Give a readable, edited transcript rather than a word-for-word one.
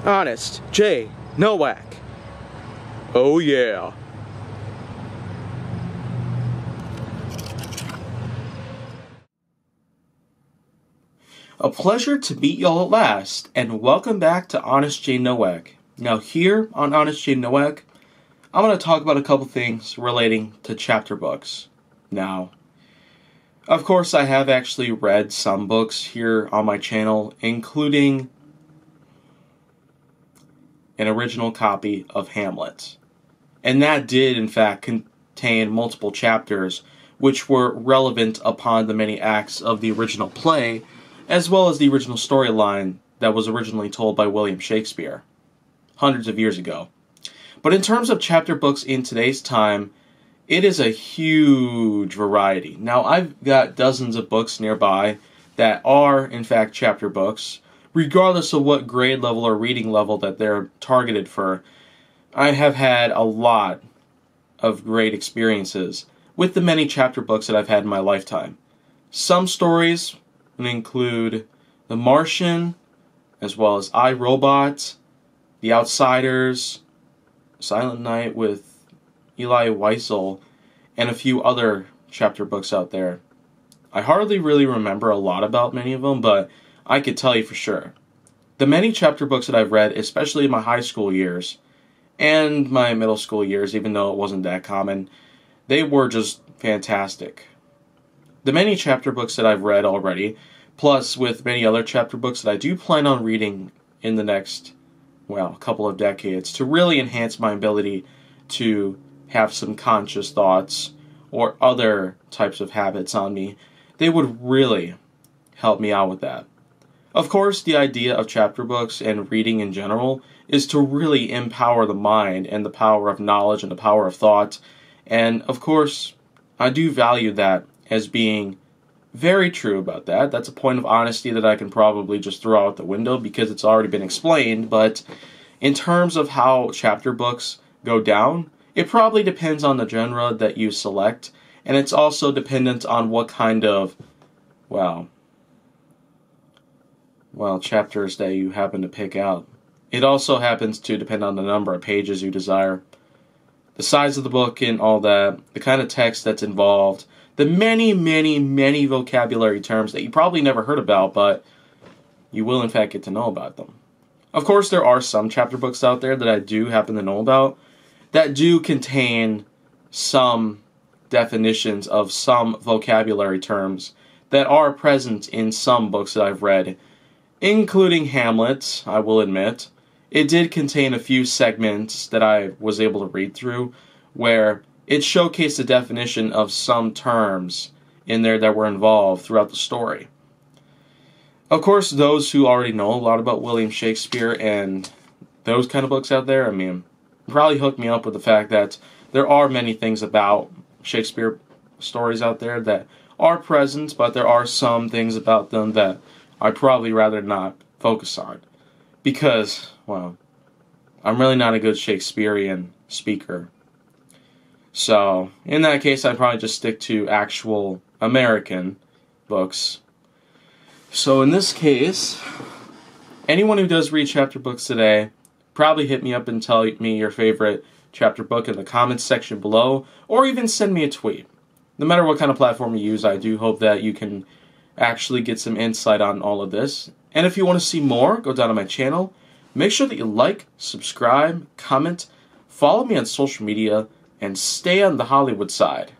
Honest J. Nowak. Oh yeah. A pleasure to meet y'all at last, and welcome back to Honest J. Nowak. Now here on Honest J. Nowak, I'm going to talk about a couple things relating to chapter books. Now, of course, I have actually read some books here on my channel, including an original copy of Hamlet. And that did, in fact, contain multiple chapters which were relevant upon the many acts of the original play, as well as the original storyline that was originally told by William Shakespeare, hundreds of years ago. But in terms of chapter books in today's time, it is a huge variety. Now, I've got dozens of books nearby that are, in fact, chapter books, regardless of what grade level or reading level that they're targeted for. I have had a lot of great experiences with the many chapter books that I've had in my lifetime. Some stories include The Martian, as well as I, Robot, The Outsiders, Silent Night with Eli Wiesel, and a few other chapter books out there. I hardly really remember a lot about many of them, but I could tell you for sure. The many chapter books that I've read, especially in my high school years and my middle school years, even though it wasn't that common, they were just fantastic. The many chapter books that I've read already, plus with many other chapter books that I do plan on reading in the next, couple of decades, to really enhance my ability to have some conscious thoughts or other types of habits on me, they would really help me out with that. Of course, the idea of chapter books and reading in general is to really empower the mind and the power of knowledge and the power of thought. And of course, I do value that as being very true about that. That's a point of honesty that I can probably just throw out the window because it's already been explained. But in terms of how chapter books go down, it probably depends on the genre that you select. And it's also dependent on what kind of, chapters that you happen to pick out. It also happens to depend on the number of pages you desire, the size of the book and all that, the kind of text that's involved, the many, many, many vocabulary terms that you probably never heard about, but you will in fact get to know about them. Of course, there are some chapter books out there that I do happen to know about that do contain some definitions of some vocabulary terms that are present in some books that I've read, including Hamlet, I will admit. It did contain a few segments that I was able to read through where it showcased the definition of some terms in there that were involved throughout the story. Of course, those who already know a lot about William Shakespeare and those kind of books out there, probably hooked me up with the fact that there are many things about Shakespeare stories out there that are present, but there are some things about them that I'd probably rather not focus on. Because, I'm really not a good Shakespearean speaker. So, in that case, I'd probably just stick to actual American books. So, in this case, anyone who does read chapter books today, probably hit me up and tell me your favorite chapter book in the comments section below, or even send me a tweet. No matter what kind of platform you use, I do hope that you can actually get some insight on all of this. And if you want to see more, go down to my channel. Make sure that you like, subscribe, comment, follow me on social media, and stay on the Hollywood side.